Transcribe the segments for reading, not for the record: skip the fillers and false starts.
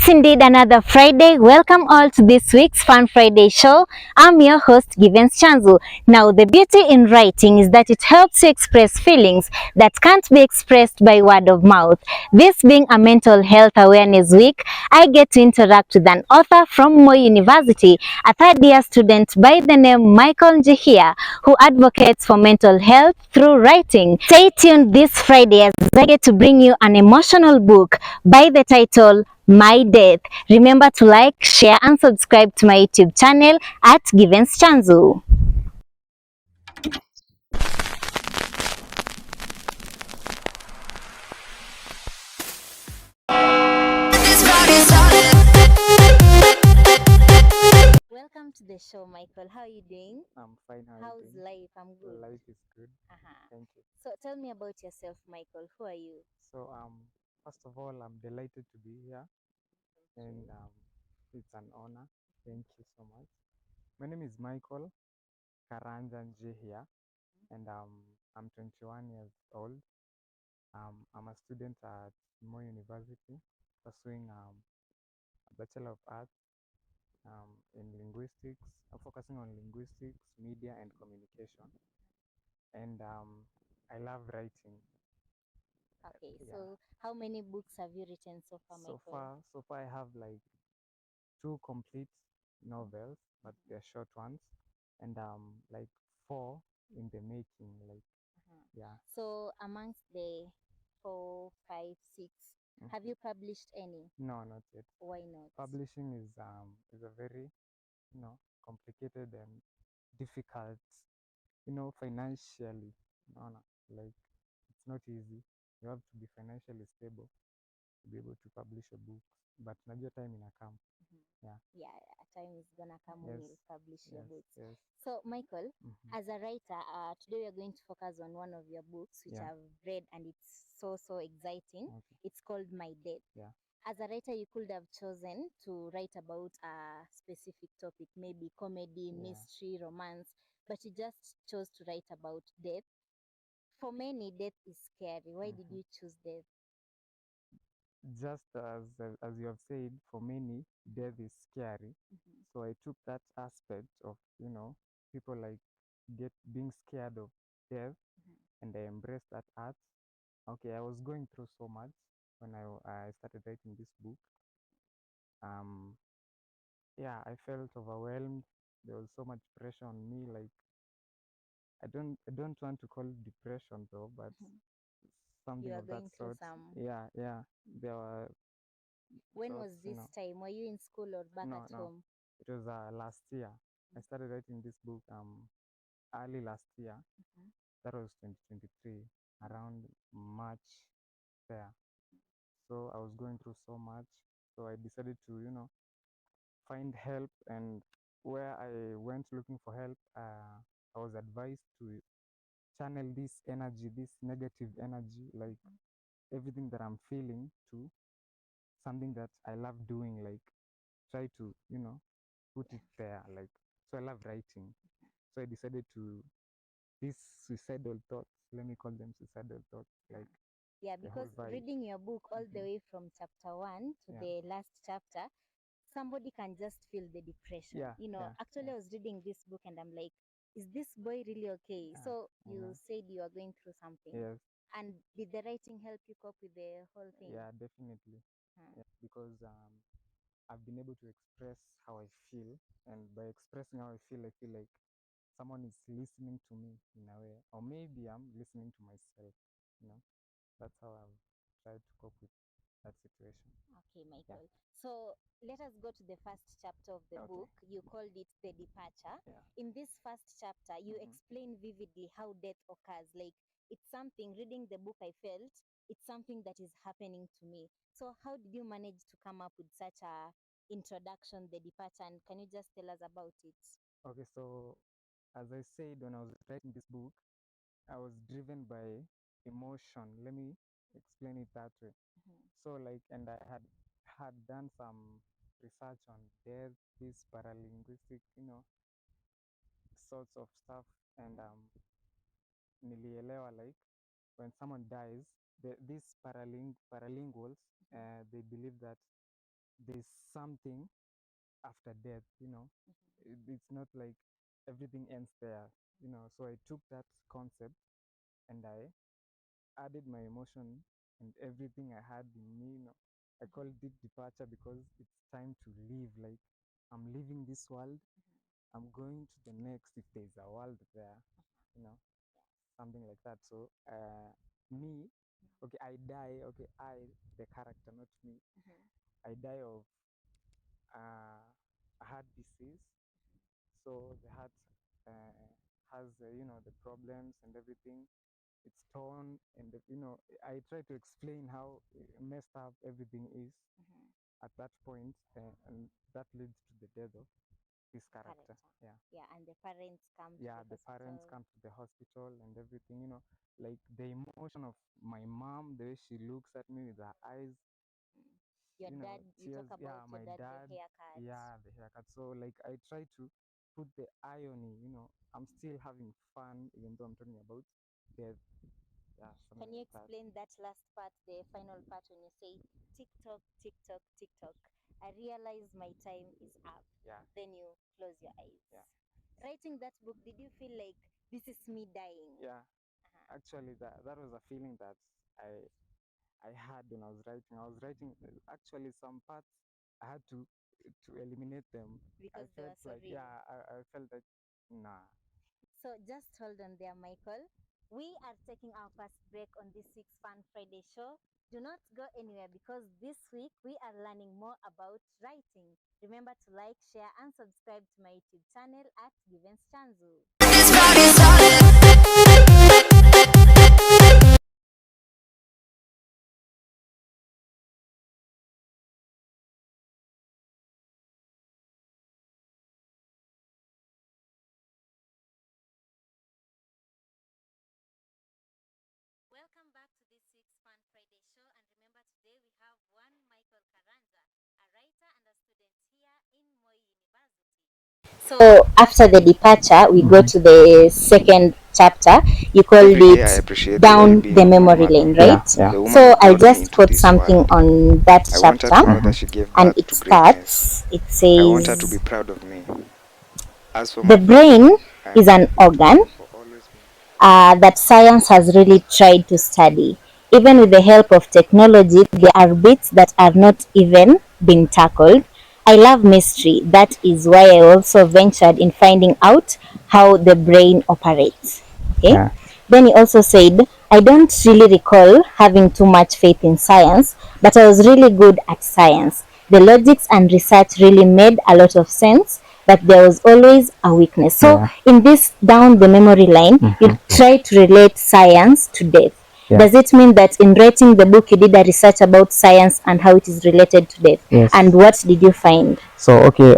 indeed another Friday. Welcome all to this week's Fun Friday show. I'm your host, Givens Chanzu. Now, the beauty in writing is that it helps you express feelings that can't be expressed by word of mouth. This being a mental health awareness week, I get to interact with an author from Moi University, a third-year student by the name MichaelNjihia, who advocates for mental health through writing. Stay tuned this Friday as I get to bring you an emotional book by the title My Death. Remember to like, share and subscribe to my YouTube channel at Givens Chanzu. Welcome to the show, Michael. How are you doing? I'm fine. How's life? I'm good. Life is good. Thank you. So tell me about yourself, Michael. Who are you? So, first of all, I'm delighted to be here, and it's an honor. Thank you so much. My name is Michael Njihia, and I'm 21 years old. I'm a student at Moi University, pursuing a Bachelor of Arts in linguistics, focusing on linguistics, media, and communication. And I love writing. Okay, Yeah. so how many books have you written so far, Michael? So far, I have like two complete novels, but they're short ones, and like four in the making. Like, yeah. So amongst the 4, 5, 6, have you published any? No, not yet. Why not? Publishing is a very complicated and difficult, financially. No, like it's not easy. You have to be financially stable to be able to publish a book. But najua time inakam. Yeah. Yeah, a time is gonna come when Yes. you'll publish your Yes. books. Yes. So, Michael, Mm-hmm. as a writer, today we are going to focus on one of your books, which Yeah. I've read and it's so exciting. Okay. It's called My Death. Yeah. As a writer, you could have chosen to write about a specific topic, maybe comedy, Yeah. mystery, romance, but you just chose to write about death. For many, death is scary. Why did you choose death? Just as you have said, for many, death is scary. So I took that aspect of people like get being scared of death, and I embraced that art. Okay, I was going through so much when I started writing this book. Um, yeah, I felt overwhelmed. There was so much pressure on me. Like I don't want to call it depression though, but You something are of that going through sort. some. Yeah. There were When thoughts, was this time? Were you in school or back No, at no. home? It was last year. I started writing this book early last year. That was 2023, around March there. So I was going through so much. So I decided to, find help. And where I went looking for help, I was advised to channel this energy, this negative energy, like everything that I'm feeling to something that I love doing, like try to, put it there. Like, so I love writing. So I decided to these suicidal thoughts, let me call them suicidal thoughts, like Yeah, the whole because vibe. reading your book all the way from chapter 1 to Yeah. the last chapter, somebody can just feel the depression. Yeah, yeah, Actually, yeah. I was reading this book and I'm like, is this boy really okay? Yeah, So I you know. said you are going through something. Yes. And did the writing help you cope with the whole thing? Yeah, definitely. Huh. Yeah, because I've been able to express how I feel, and by expressing how I feel like someone is listening to me in a way, or maybe I'm listening to myself. You know, that's how I've tried to cope with that situation. Okay, Michael. So let us go to the first chapter of the Okay. book. You called it The Departure. Yeah. In this first chapter, you explain vividly how death occurs. Like, it's something, reading the book, I felt it's something that is happening to me. So, how did you manage to come up with such a introduction, The Departure? And can you just tell us about it? Okay, so as I said when I was writing this book, I was driven by emotion. Let me explain it that way. So like, and I had done some research on death, this paralinguistic, sorts of stuff, and nilielewa like when someone dies, these paralinguals, they believe that there's something after death, it's not like everything ends there, so I took that concept and I added my emotion and everything I had in me, I call it deep departure because it's time to leave. Like, I'm leaving this world, I'm going to the next, if there's a world there, you know something like that. So me, okay, I die, okay, the character, not me, I die of a heart disease. So the heart has the problems and everything, it's torn, and I try to explain how messed up everything is at that point, and that leads to the death of this character. Yeah, and the parents come to Yeah, the the parents hospital. come to the hospital and everything, like the emotion of my mom, the way she looks at me with her eyes, Your dad, you tears. talk about Yeah, your my dad, the dad. haircut. Yeah, the haircut. So like I try to put the irony, I'm still having fun even though I'm talking about death. Yeah, something Can you like that. explain that last part, the final part, when you say TikTok, TikTok, TikTok? I realize my time is up. Yeah. Then you close your eyes. Yeah. Writing that book, did you feel like this is me dying? Yeah. Actually, that was a feeling that I had when I was writing. Actually some parts I had to eliminate them. I Because they felt were so like, real. yeah, I felt like, nah. So just hold on there, Michael. We are taking our first break on this week's Fun Friday show. Do not go anywhere because this week we are learning more about writing. Remember to like, share, and subscribe to my YouTube channel at Givens Chanzu. Welcome back to this week's Fun Friday show. And remember, today we have one Michael Karanja, a writer and a student here in Moi University. So after the departure, we go to the second chapter. You called it Down the Memory Lane, right? Yeah. So I'll just quote something on that chapter, and it starts. It says, "The brain is an organ that science has really tried to study. Even with the help of technology, there are bits that are not even been tackled. I love mystery. That is why I also ventured in finding out how the brain operates." Okay. Yeah. Then he also said, "I don't really recall having too much faith in science, but I was really good at science. The logics and research really made a lot of sense, but there was always a weakness." So Yeah. in this down the memory line, you try to relate science to death. Yeah. Does it mean that in writing the book you did a research about science and how it is related to death? Yes. And what did you find? So okay,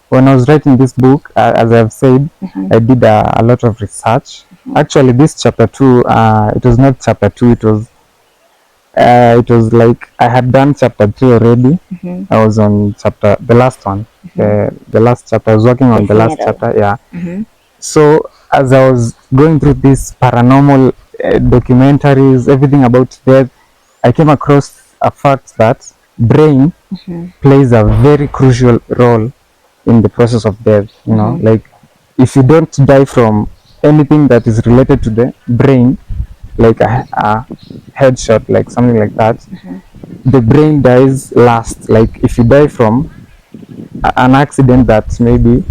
when I was writing this book, as I've said, I did a lot of research. Actually, this chapter 2, it was not chapter 2. It was like I had done chapter 3 already. I was on the last one, the last chapter. I was working on the last chapter. Yeah. So as I was going through these paranormal documentaries, everything about death, I came across a fact that brain plays a very crucial role in the process of death. Like if you don't die from anything that is related to the brain, like a headshot, like something like that, the brain dies last. Like if you die from an accident that maybe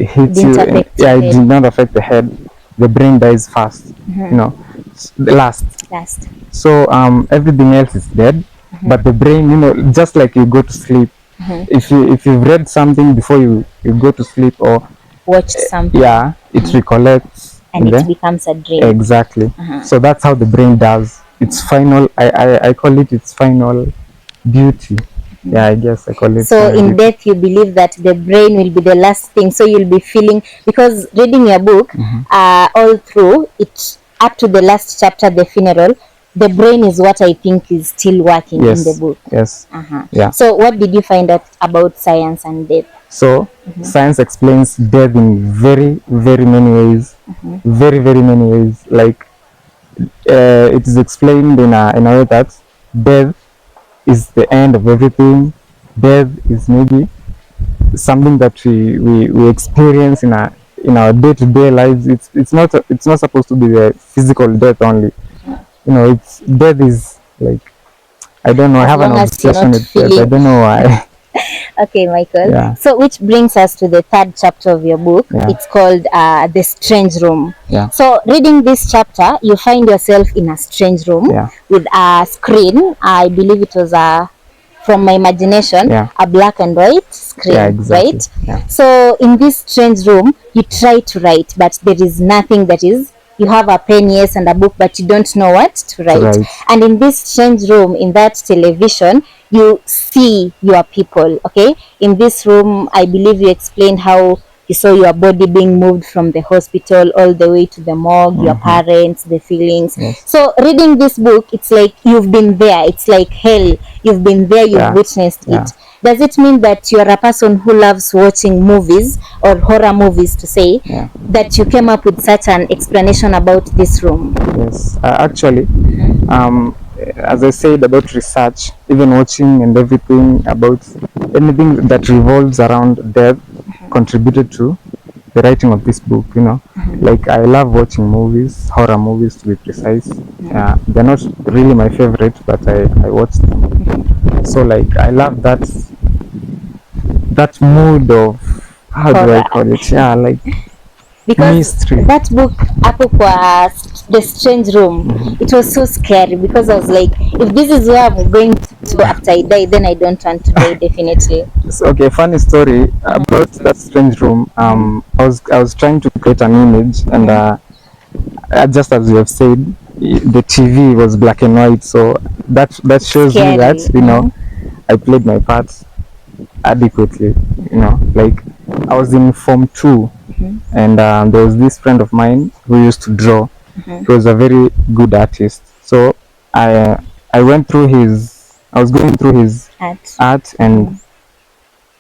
hits you, and yeah, it did not affect the head, the brain dies fast. Last. So everything else is dead, but the brain, just like you go to sleep. If you've read something before you go to sleep, or Watch something. yeah, it recollects And it becomes a dream. Exactly. So that's how the brain does its final. I call it its final duty. Yeah, I guess I call it. So final in duty. death, you believe that the brain will be the last thing. So you'll be feeling, because reading your book, all through it up to the last chapter, the funeral, the brain is what I think is still working in the book. Yes. Yeah. So what did you find out about science and death? So science explains death in very, very many ways. Very, very many ways. Like it is explained in a way that death is the end of everything. Death is maybe something that we experience in our day-to-day lives. It's not supposed to be the physical death only. You know, it's death is like, I don't know, I As have an long as you're obsession not with death. I feeling. don't know why. Okay, Michael. Yeah. So, which brings us to the third chapter of your book. Yeah. It's called The Strange Room. Yeah. So, reading this chapter, you find yourself in a strange room Yeah. with a screen. I believe it was from my imagination, Yeah. a black and white screen, Yeah, exactly. right? Yeah. So, in this strange room, you try to write, but there is nothing that is. You have a pen, yes, and a book, but you don't know what to write. And in this strange room, in that television, you see your people. Okay, in this room, I believe you explained how you saw your body being moved from the hospital all the way to the morgue, your parents, the feelings. Yes. So reading this book, it's like you've been there. It's like hell. You've been there, you've witnessed it. Does it mean that you're a person who loves watching movies or horror movies, to say, that you came up with such an explanation about this room? Yes, actually, as I said about research, even watching and everything about anything that revolves around death contributed to the writing of this book. You know, like I love watching movies, horror movies to be precise. They're not really my favorite, but I watch them. So like I love that mood of, how do I call it? Yeah, like because mystery. That book hapo kwa The Strange Room, it was so scary because I was like, if this is where I'm going to go after I die, then I don't want to die definitely. So, okay, funny story about that strange room. I was trying to create an image, and just as you have said, the TV was black and white, so that shows me that, you know, I played my part adequately. You know, like I was in Form 2, and there was this friend of mine who used to draw. He was a very good artist. So I went through his, I was going through his art, and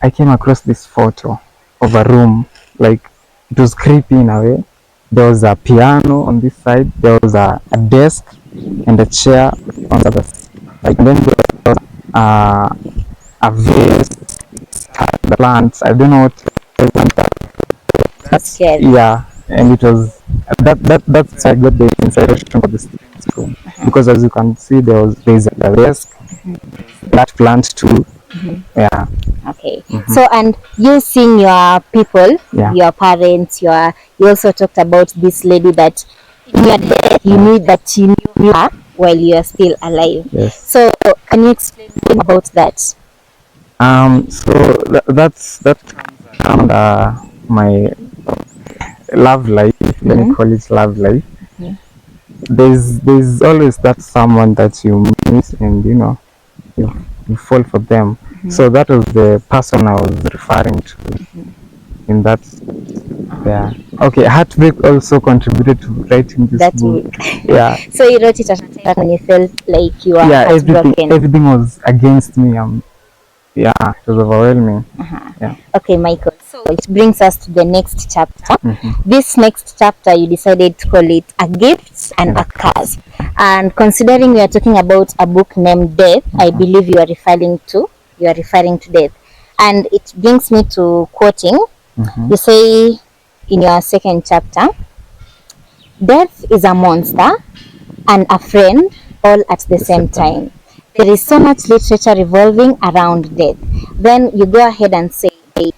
I came across this photo of a room. Like, it was creepy in a way. There was a piano on this side, there was a desk and a chair on the other side. Like, then there was a vase, the plants. I don't know what I want that. That's scary. Yeah, and it was that's I got the inspiration for this room, because as you can see, there's a desk, that plant too. Yeah. Okay. So, and you seeing your people, Yeah. your parents, you also talked about this lady that in your death you knew that you knew her while you are still alive. Yes. So, can you explain about that? So that comes around my love life. Let me call it love life. There's always that someone that you meet, and you know, you fall for them. So that was the person I was referring to in that. Yeah. Okay. Heartbreak also contributed to writing this book. Yeah. So you wrote it at a time when you felt like you were heartbroken. Everything was against me. Yeah, it was overwhelming. Yeah. Okay, Michael. So it brings us to the next chapter. This next chapter, you decided to call it A Gift and a Curse. And considering we are talking about a book named Death, I believe you are referring to death. And it brings me to quoting. You say in your second chapter, death is a monster and a friend all at the same time. There is so much literature revolving around death. Then you go ahead and say,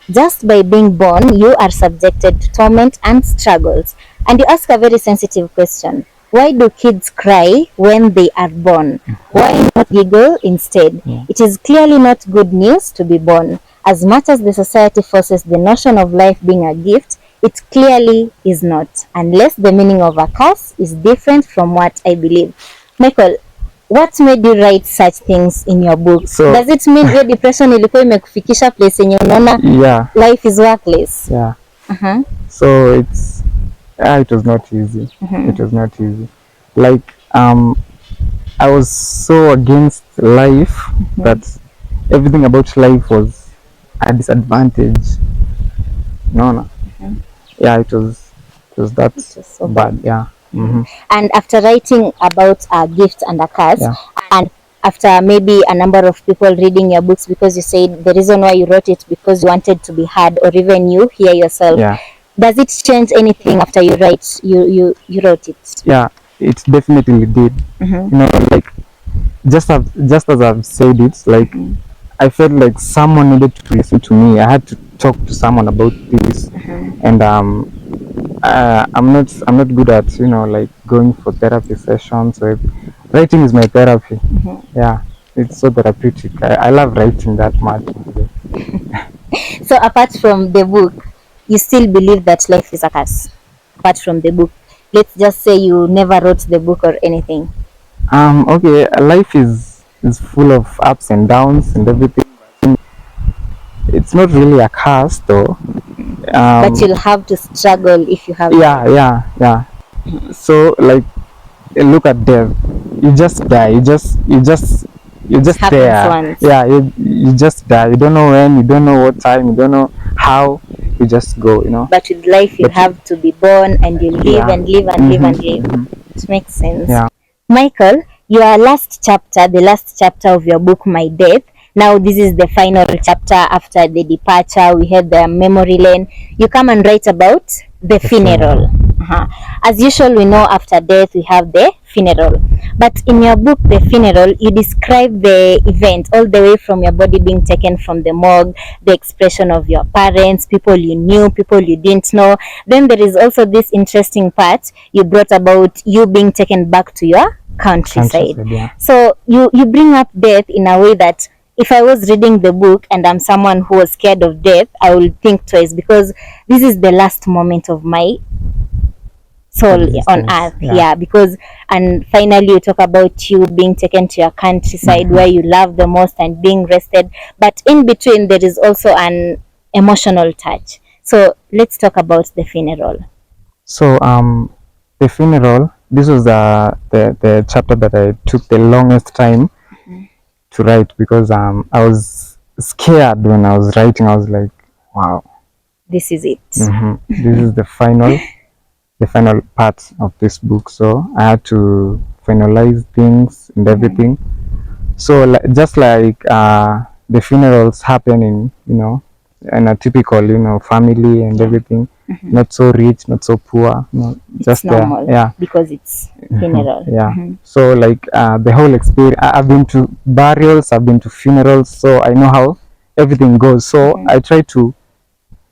just by being born, you are subjected to torment and struggles. And you ask a very sensitive question. Why do kids cry when they are born? Why not giggle instead? It is clearly not good news to be born. As much as the society forces the notion of life being a gift, it clearly is not, unless the meaning of a curse is different from what I believe. Michael, what made you write such things in your book? So, does it mean your depression ilikuwa imekufikisha place yenye unaona life is worthless? Yeah. So it was not easy. It was not easy. Like I was so against life that everything about life was a disadvantage. No. Yeah, it was that so bad. Yeah. And after writing about a gift and a curse, and after maybe a number of people reading your books, because you said the reason why you wrote it because you wanted to be heard, or even you hear yourself. Yeah. Does it change anything after you wrote it? Yeah, it definitely did. Mm-hmm. You know, like just as I've said it, like I felt like someone needed to listen to me. I had to talk to someone about this, and I'm not good at, you know, like going for therapy sessions. Or writing is my therapy. Yeah, it's so therapeutic. I love writing that much. So apart from the book, you still believe that life is a curse? Apart from the book, let's just say you never wrote the book or anything. Okay, life is full of ups and downs and everything. It's not really a curse though. But you'll have to struggle if you have. Yeah. So like, look at death. You just die. You just Happens there. once. Yeah, you just die. You don't know when. You don't know what time. You don't know how. You just go. You know. But with life, you But have to be born and you live Yeah. and live and live and live. It makes sense. Yeah. Michael, your last chapter, the last chapter of your book, My Death. Now this is the final chapter after the departure. We had the memory lane. You come and write about the funeral. As usual, we know after death we have the funeral. But in your book, The Funeral, you describe the event all the way from your body being taken from the morgue, the expression of your parents, people you knew, people you didn't know. Then there is also this interesting part you brought about you being taken back to your countryside. Yeah. So you bring up death in a way that if I was reading the book and I'm someone who was scared of death, I will think twice, because this is the last moment of my soul on earth. Yeah, because, and finally you talk about you being taken to your countryside where you love the most and being rested, but in between there is also an emotional touch. So let's talk about the funeral. So the funeral. This was the chapter that I took the longest time to write, because I was scared when I was writing. I was like, wow, This is it. this is the final part of this book. So I had to finalize things and everything. So just like the funerals happen in, you know, in a typical, you know, family and everything, not so rich, not so poor, you know, It's just normal. there. Yeah. Because it's funeral. Yeah. So like the whole experience, I've been to burials, I've been to funerals, so I know how everything goes. So I try to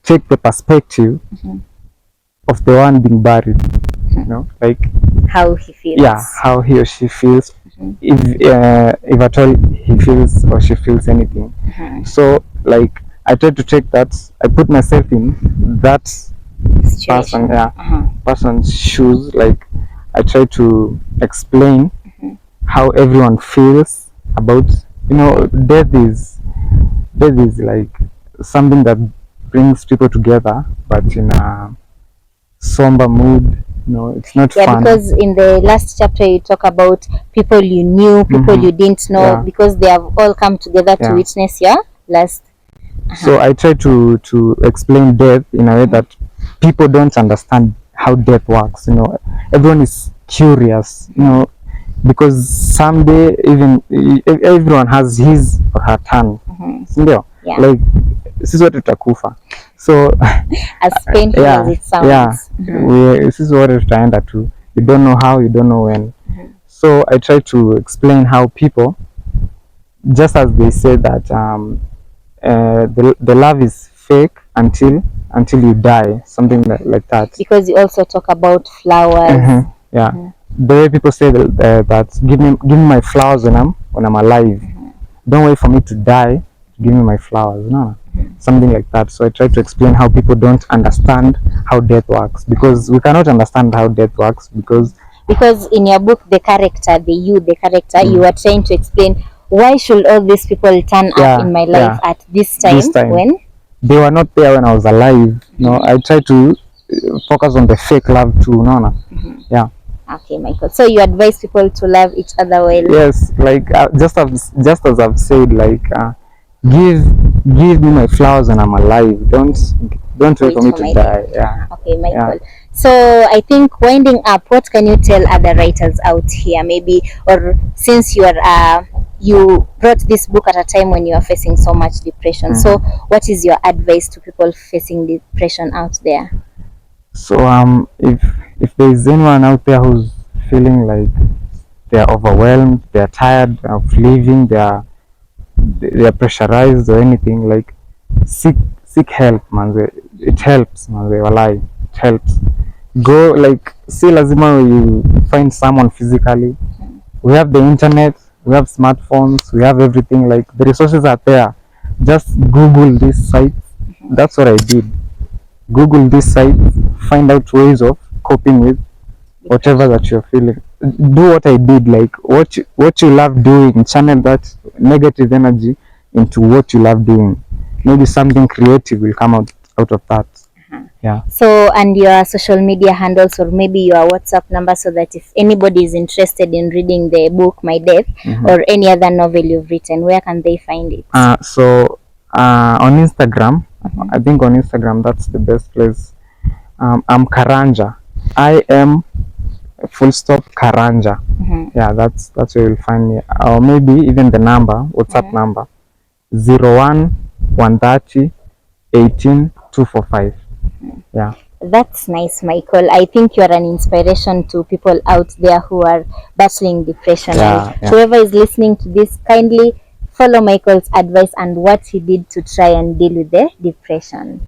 take the perspective of the one being buried, you know, like How he feels. yeah, how he or she feels, if at all he feels or she feels anything. So like I try to take that, I put myself in that Situation. person's shoes. Like I try to explain how everyone feels about, you know, death is like something that brings people together, but in a somber mood. You know, it's not fun. Because in the last chapter you talk about people you knew, people you didn't know, because they have all come together to witness your last. So I try to explain death in a way that people don't understand how death works. You know, everyone is curious, you know, because someday even everyone has his or her turn. Sindio? Yeah. Like sisi wote tutakufa. So As painful as it sounds. sisi wote tutaenda tu. You don't know how, you don't know when. So I try to explain how people, just as they say that the love is fake until you die, something like that. Because you also talk about flowers. Yeah. The way people say that give me my flowers when I'm alive. Don't wait for me to die to give me my flowers. No. Something like that. So I try to explain how people don't understand how death works, because we cannot understand how death works, because in your book, the character, you are trying to explain why should all these people turn up in my life at this time when they were not there when I was alive. No, I try to focus on the fake love too. No. Yeah. Okay, Michael. So you advise people to love each other well. Yes, like just as I've said, like give me my flowers when I'm alive. Don't wait for me to die. Yeah. Okay, Michael. So I think winding up, what can you tell other writers out here, maybe, or since you wrote this book at a time when you are facing so much depression, so what is your advice to people facing depression out there? So if there is anyone out there who's feeling like they're overwhelmed, they're tired of living, they're pressurized or anything, like seek help, manze. It helps, manze. Walai, it helps. Go, like, see, lazima you find someone physically. We have the internet, we have smartphones, we have everything. Like, the resources are there. Just Google this site. That's what I did. Google this site, find out ways of coping with whatever that you're feeling. Do what I did, like what you love doing, channel that negative energy into what you love doing. Maybe something creative will come out of that. Yeah. So, and your social media handles, or maybe your WhatsApp number, so that if anybody is interested in reading the book My Death, or any other novel you've written, where can they find it? So on Instagram, I think on Instagram that's the best place. I'm Karanja. I am full stop Karanja. Yeah, that's where you'll find me. Or maybe even the number, WhatsApp number, 01 130 18 245. Yeah. That's nice, Michael. I think you're an inspiration to people out there who are battling depression. Yeah, And yeah. whoever is listening to this, kindly follow Michael's advice and what he did to try and deal with the depression.